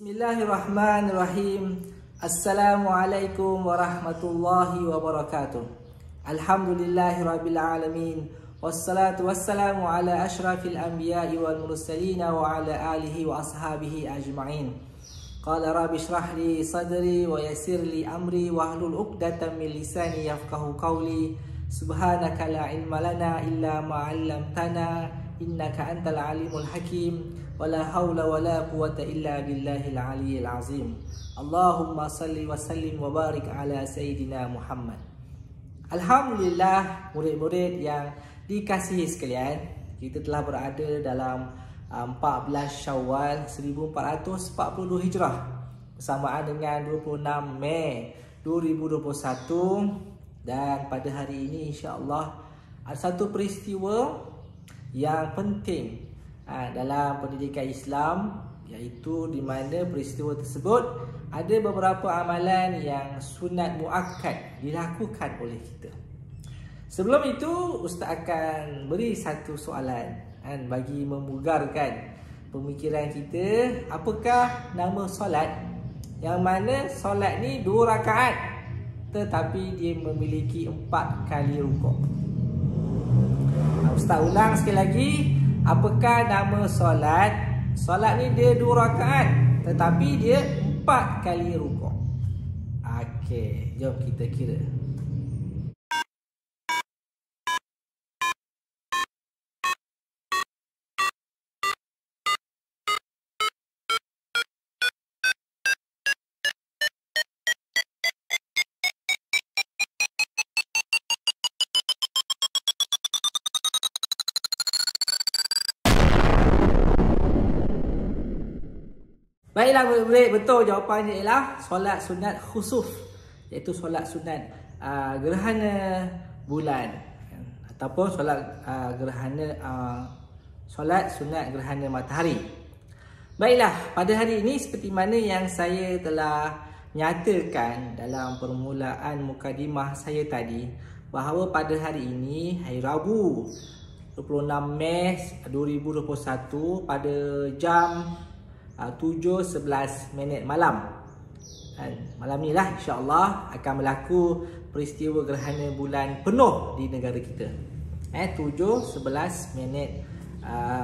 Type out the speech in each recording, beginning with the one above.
Bismillahirrahmanirrahim. Assalamualaikum warahmatullahi wabarakatuh. Alhamdulillahirabbil alamin. Wassalatu wassalamu ala asyrafil anbiya'i wal mursalin wa ala alihi wa ashabihi ajma'in. Qala rabbi shrah li sadri wa yassir li amri wahlul 'uqdatam min lisani yafqahu qawli. Subhanaka la ilma lana illa ma 'allamtana innaka antal alimul hakim. Wala haula wala quwata illa billahil aliyyil azim. Allahumma salli wa sallim wa barik ala sayyidina Muhammad. Alhamdulillah, murid-murid yang dikasihi sekalian, kita telah berada dalam 14 Syawal 1440 Hijrah bersamaan dengan 26 Mei 2021. Dan pada hari ini insya-Allah ada satu peristiwa yang penting dalam pendidikan Islam, iaitu di mana peristiwa tersebut ada beberapa amalan yang sunat muakkad dilakukan oleh kita. Sebelum itu, Ustaz akan beri satu soalan bagi memugarkan pemikiran kita. Apakah nama solat yang mana solat ni 2 rakaat tetapi dia memiliki 4 kali rukuk? Ustaz ulang sekali lagi. Apakah nama solat? Solat ni dia 2 rakaat tetapi dia 4 kali rukuk. Okey, jom kita kira. Baiklah murid-murid, betul jawapannya ialah solat sunat khusuf, iaitu solat sunat gerhana bulan ataupun solat solat sunat gerhana matahari. Baiklah, pada hari ini seperti mana yang saya telah nyatakan dalam permulaan mukadimah saya tadi, bahawa pada hari ini, hari Rabu 26 Mei 2021 pada jam 7.11 malam. Malam ni lah insya-Allah akan berlaku peristiwa gerhana bulan penuh di negara kita. 7.11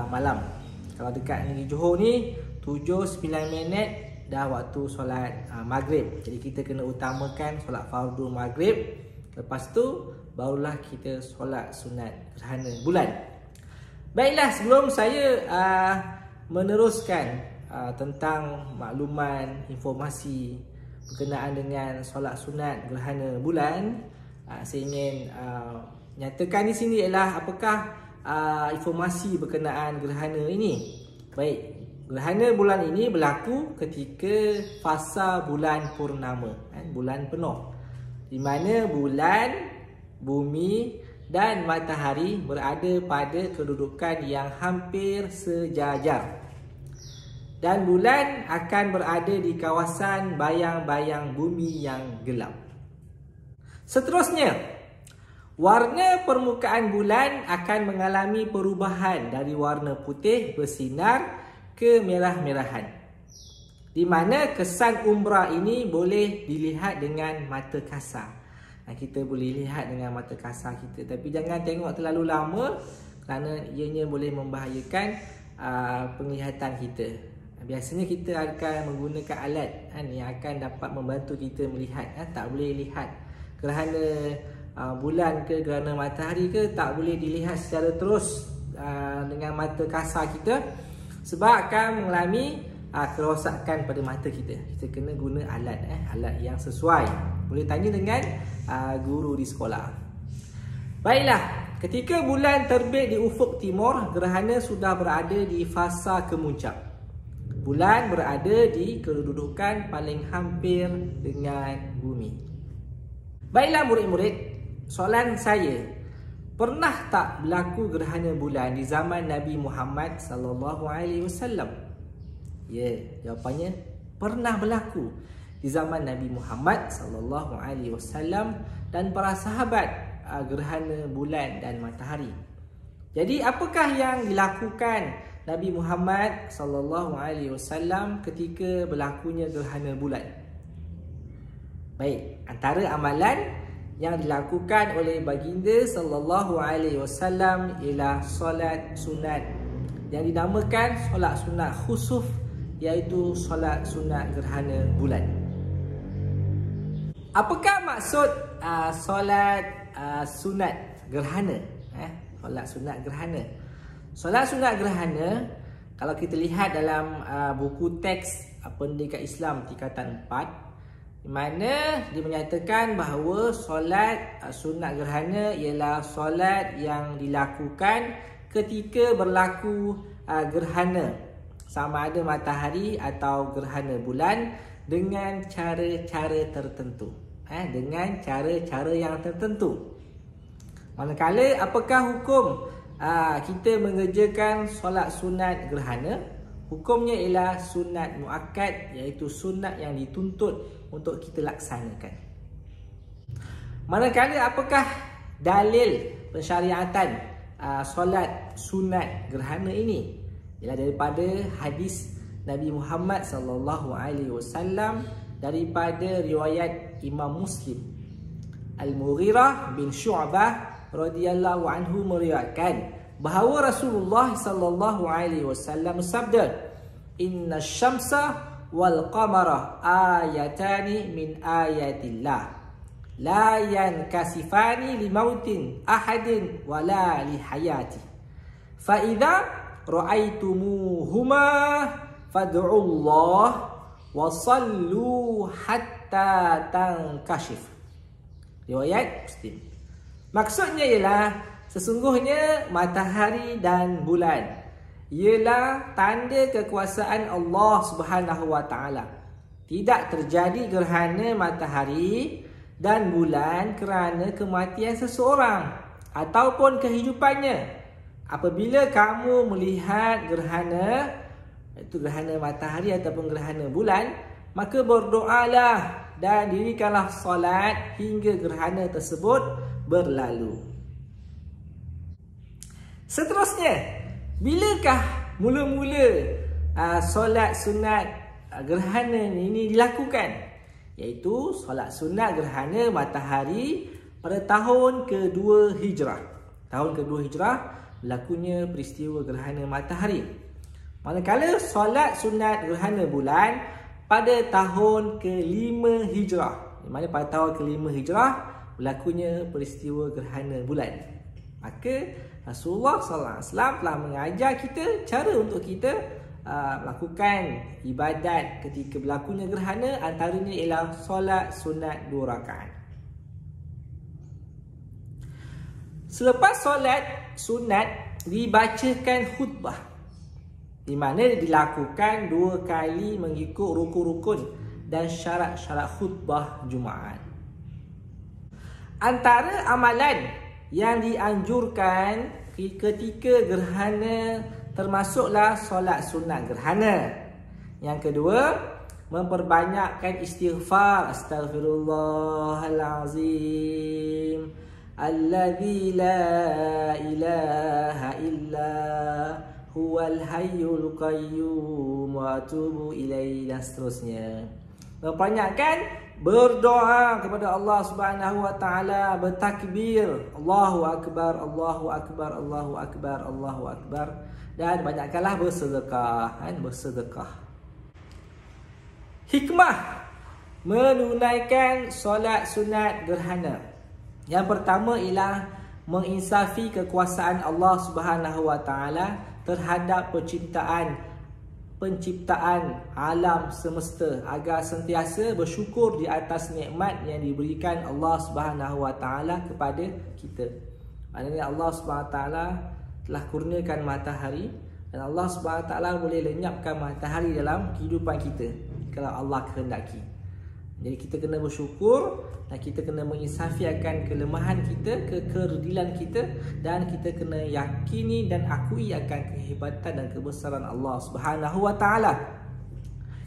malam. Kalau dekat negeri Johor ni 7.09 dah waktu solat maghrib. Jadi kita kena utamakan solat fardu maghrib. Lepas tu barulah kita solat sunat gerhana bulan. Baiklah, sebelum saya meneruskan tentang makluman, informasi berkenaan dengan solat sunat gerhana bulan, saya ingin nyatakan di sini ialah apakah informasi berkenaan gerhana ini. Baik, gerhana bulan ini berlaku ketika fasa bulan purnama, bulan penuh, di mana bulan, bumi dan matahari berada pada kedudukan yang hampir sejajar. Dan bulan akan berada di kawasan bayang-bayang bumi yang gelap. Seterusnya, warna permukaan bulan akan mengalami perubahan dari warna putih bersinar ke merah-merahan, di mana kesan umbra ini boleh dilihat dengan mata kasar. Kita boleh lihat dengan mata kasar kita, tapi jangan tengok terlalu lama kerana ianya boleh membahayakan penglihatan kita. Biasanya kita akan menggunakan alat yang akan dapat membantu kita melihat. Tak boleh lihat gerhana bulan ke gerhana matahari ke, tak boleh dilihat secara terus dengan mata kasar kita, sebab akan mengalami kerosakan pada mata kita. Kita kena guna alat alat yang sesuai. Boleh tanya dengan guru di sekolah. Baiklah, ketika bulan terbit di ufuk timur, gerhana sudah berada di fasa kemuncak. Bulan berada di kedudukan paling hampir dengan bumi. Baiklah murid-murid, soalan saya, pernah tak berlaku gerhana bulan di zaman Nabi Muhammad sallallahu alaihi wasallam? Ya, jawapannya pernah berlaku di zaman Nabi Muhammad sallallahu alaihi wasallam dan para sahabat, gerhana bulan dan matahari. Jadi apakah yang dilakukan Nabi Muhammad sallallahu alaihi wasallam ketika berlakunya gerhana bulan. Baik, antara amalan yang dilakukan oleh baginda sallallahu alaihi wasallam ialah solat sunat yang dinamakan solat sunat khusuf, iaitu solat sunat gerhana bulan. Apakah maksud solat sunat gerhana? Solat sunat gerhana. Solat sunat gerhana, kalau kita lihat dalam buku teks Pendidikan Islam tingkatan 4, di mana dia menyatakan bahawa solat sunat gerhana ialah solat yang dilakukan ketika berlaku gerhana, sama ada matahari atau gerhana bulan, dengan cara-cara tertentu. Dengan cara-cara yang tertentu. Manakala apakah hukum kita mengerjakan solat sunat gerhana? Hukumnya ialah sunat muakkad, iaitu sunat yang dituntut untuk kita laksanakan. Manakala apakah dalil pensyariatan solat sunat gerhana ini? Ialah daripada hadis Nabi Muhammad sallallahu alaihi wasallam, daripada riwayat Imam Muslim. Al-Mughirah bin Syu'bah radhiyallahu anhu meriwayatkan bahawa Rasulullah sallallahu alaihi wasallam bersabda, "Inna syamsa wal qamara ayatani min ayatillah, la yankasifani li mautin ahadin wala li hayati. Fa idza ra'aitumuhuma fad'ullah wa sallu hatta tankashif." Riwayat Muslim. Maksudnya ialah sesungguhnya matahari dan bulan ialah tanda kekuasaan Allah Subhanahu wa taala. Tidak terjadi gerhana matahari dan bulan kerana kematian seseorang ataupun kehidupannya. Apabila kamu melihat gerhana, iaitu gerhana matahari ataupun gerhana bulan, maka berdoalah dan dirikanlah solat hingga gerhana tersebut berlalu. Seterusnya, bilakah mula-mula solat sunat gerhana ini dilakukan? Iaitu solat sunat gerhana matahari pada tahun kedua Hijrah. Tahun kedua Hijrah berlakunya peristiwa gerhana matahari. Manakala solat sunat gerhana bulan pada tahun ke-5 Hijrah, di mana pada tahun ke-5 Hijrah berlakunya peristiwa gerhana bulan. Maka Rasulullah SAW telah mengajar kita cara untuk kita melakukan ibadat ketika berlakunya gerhana. Antaranya ialah solat sunat 2 rakaat. Selepas solat sunat dibacakan khutbah, di mana dilakukan 2 kali mengikut rukun-rukun dan syarat-syarat khutbah Jumaat. Antara amalan yang dianjurkan ketika gerhana termasuklah solat sunat gerhana. Yang kedua, memperbanyakkan istighfar. Astaghfirullahalazim alladzi la ilaha illa huwal hayyul qayyum wa atubu ilaihi, dan seterusnya. Memperbanyakkan berdoa kepada Allah Subhanahu wa taala, bertakbir, Allahu akbar, Allahu akbar, Allahu akbar, Allahu akbar, dan banyakkanlah bersedekah, bersedekah. Hikmah menunaikan solat sunat gerhana. Yang pertama ialah menginsafi kekuasaan Allah Subhanahu wa taala terhadap penciptaan alam semesta, agar sentiasa bersyukur di atas nikmat yang diberikan Allah Subhanahu wa taala kepada kita. Maknanya Allah Subhanahu wa taala telah kurniakan matahari, dan Allah Subhanahu wa taala boleh lenyapkan matahari dalam kehidupan kita kalau Allah kehendaki. Jadi kita kena bersyukur dan kita kena menginsafi akan kelemahan kita, kekerdilan kita, dan kita kena yakini dan akui akan kehebatan dan kebesaran Allah Subhanahu wa taala.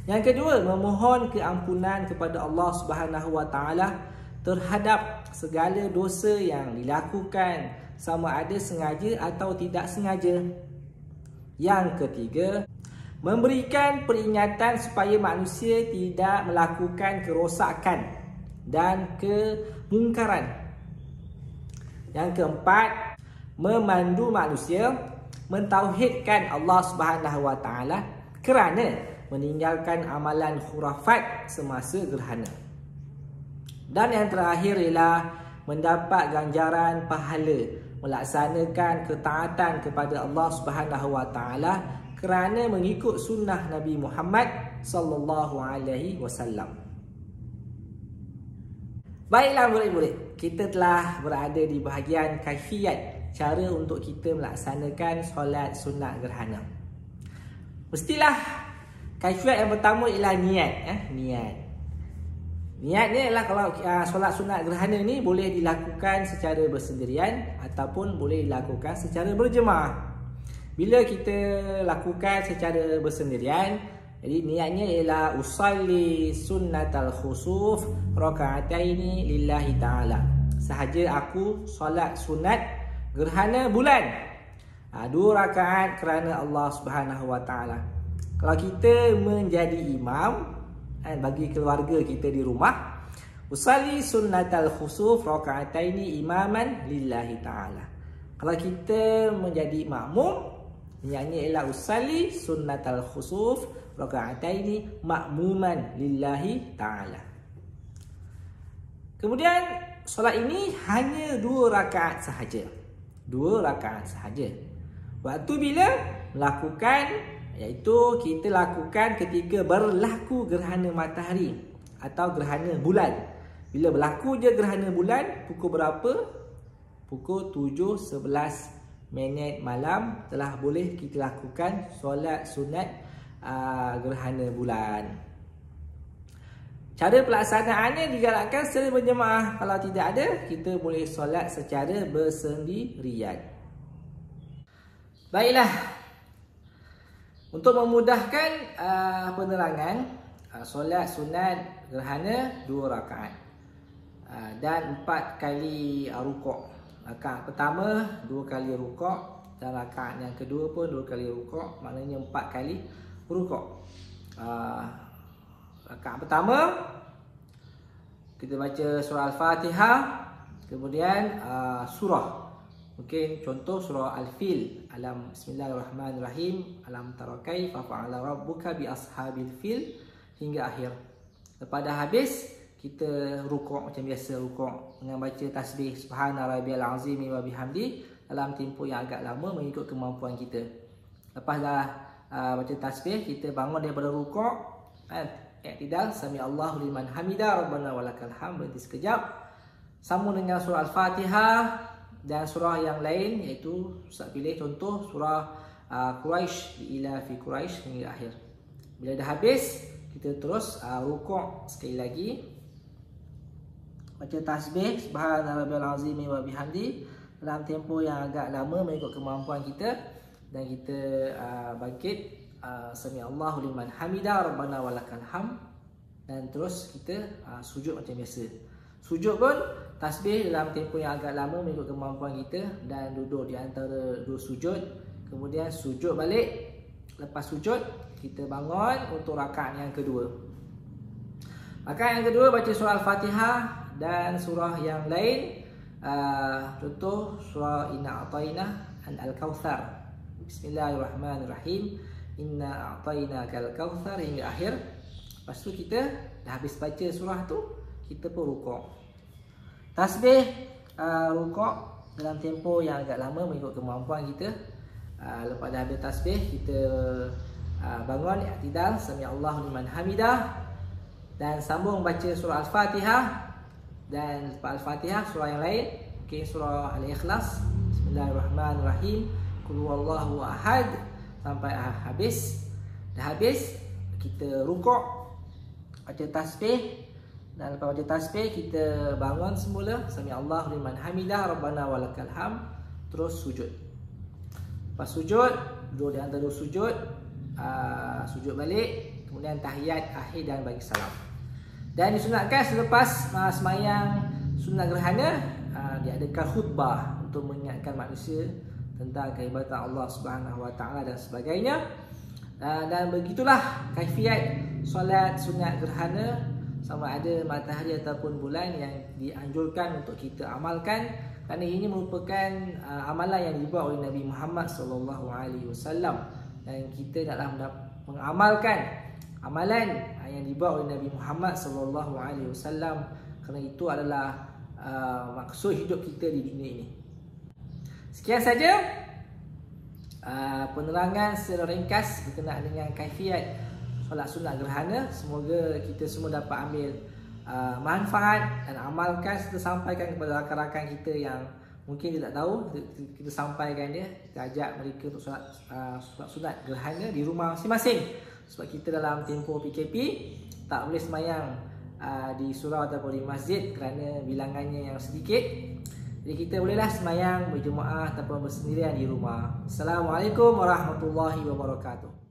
Yang kedua, memohon keampunan kepada Allah Subhanahu wa taala terhadap segala dosa yang dilakukan, sama ada sengaja atau tidak sengaja. Yang ketiga, memberikan peringatan supaya manusia tidak melakukan kerosakan dan kemungkaran. Yang keempat, memandu manusia mentauhidkan Allah Subhanahu Wa Taala kerana meninggalkan amalan khurafat semasa gerhana. Dan yang terakhir ialah mendapat ganjaran pahala melaksanakan ketaatan kepada Allah Subhanahu Wa Taala kerana mengikut sunnah Nabi Muhammad sallallahu alaihi wasallam. Baiklah murid-murid, kita telah berada di bahagian kaifiat, cara untuk kita melaksanakan solat sunat gerhana. Mestilah kaifiat yang pertama ialah niat. Niatnya ialah kalau solat sunat gerhana ni boleh dilakukan secara bersendirian ataupun boleh dilakukan secara berjemaah. Bila kita lakukan secara bersendirian, jadi niatnya ialah usalli sunnatal khusuf raka'ataini lillahi ta'ala. Sahaja aku solat sunat gerhana bulan. 2 rakaat kerana Allah Subhanahu Wa Taala. Kalau kita menjadi imam bagi keluarga kita di rumah, usalli sunnatal khusuf raka'ataini imaman lillahi ta'ala. Kalau kita menjadi makmum, niatnya ialah usalli sunnatal khusuf raka'ataini makmuman lillahi ta'ala. Kemudian solat ini hanya 2 rakaat sahaja. 2 rakaat sahaja. Waktu bila melakukan, iaitu kita lakukan ketika berlaku gerhana matahari atau gerhana bulan. Bila berlaku je gerhana bulan, pukul berapa? Pukul 7.11 minit malam telah boleh kita lakukan solat sunat gerhana bulan. Cara pelaksanaannya digalakkan secara berjemaah. Kalau tidak ada, kita boleh solat secara bersendirian. Baiklah, untuk memudahkan penerangan, solat sunat gerhana 2 rakaat dan 4 kali rukuk. Rakaat pertama 2 kali rukuk dan rakaat yang kedua pun 2 kali rukuk, maknanya 4 kali rukuk. Rakaat pertama kita baca surah Al-Fatihah, kemudian surah. Mungkin contoh surah Al-Fil, alam bismillahirrahmanirrahim, alam tara kaifa fa'ala rabbuka bi ashabil fil hingga akhir. Lepas dah habis, kita rukuk macam biasa, rukuk dengan baca tasbih subhana rabbiyal azim wa bihamdi dalam tempoh yang agak lama mengikut kemampuan kita. Lepas dah baca tasbih, kita bangun daripada rukuk, i'tidal, sami Allahu liman hamida, rabbana walakal hamd, berhenti sekejap, sambung dengan surah Al-Fatihah dan surah yang lain, iaitu Ustaz pilih contoh surah Quraisy, ila fi Quraisy hingga akhir. Bila dah habis, kita terus rukuk sekali lagi, baca tasbih subhana rabbiyal azim wa bihamdi dalam tempoh yang agak lama mengikut kemampuan kita, dan kita bangkit sami Allahu liman hamida, rabbana walakal hamd, dan terus kita sujud macam biasa. Sujud pun tasbih dalam tempoh yang agak lama mengikut kemampuan kita, dan duduk di antara 2 sujud, kemudian sujud balik. Lepas sujud, kita bangun untuk rakaat yang kedua. Rakaat yang kedua baca surah Al-Fatihah dan surah yang lain, contoh surah Inna A'taina Al-Kautsar, bismillahirrahmanirrahim, Inna A'tainaka Al-Kautsar hingga akhir. Lepas tu kita dah habis baca surah tu, kita pun rukuk. Tasbih rukuk dalam tempoh yang agak lama mengikut kemampuan kita. Lepas dah habis tasbih, kita bangun i'tidal, sami Allahu liman hamidah, dan sambung baca surah Al-Fatihah, dan lepas Al-Fatihah surah yang lain, mungkin surah Al-Ikhlas, bismillahirrahmanirrahim, qul huwallahu ahad, sampai habis. Dah habis, kita rukuk, baca tasbih, dan lepas baca tasbih kita bangun semula, sami Allahu liman hamidah, rabbana walakal hamd, terus sujud. Lepas sujud, duduk di antara 2 sujud, sujud balik, kemudian tahiyat akhir dan bagi salam. Dan disunatkan selepas sembahyang sunat gerhana, diadakan khutbah untuk mengingatkan manusia tentang keibadatan Allah Subhanahu Wa Taala dan sebagainya. Dan begitulah kaifiat solat sunat gerhana sama ada matahari ataupun bulan yang dianjurkan untuk kita amalkan, kerana ini merupakan amalan yang dibuat oleh Nabi Muhammad sallallahu alaihi wasallam, dan kita naklah mengamalkan amalan yang dibuat oleh Nabi Muhammad sallallahu alaihi wasallam, kerana itu adalah maksud hidup kita di dunia ini. Sekian saja penerangan secara ringkas berkenaan dengan kaifiat solat sunat gerhana. Semoga kita semua dapat ambil manfaat dan amalkan serta sampaikan kepada rakan-rakan kita yang mungkin dia tak tahu. Kita sampaikan dia, kita ajak mereka untuk solat sunat gerhana di rumah masing-masing. Sebab kita dalam tempoh PKP tak boleh semayang di surau ataupun di masjid kerana bilangannya yang sedikit. Jadi kita bolehlah semayang berjemaah ataupun bersendirian di rumah. Assalamualaikum warahmatullahi wabarakatuh.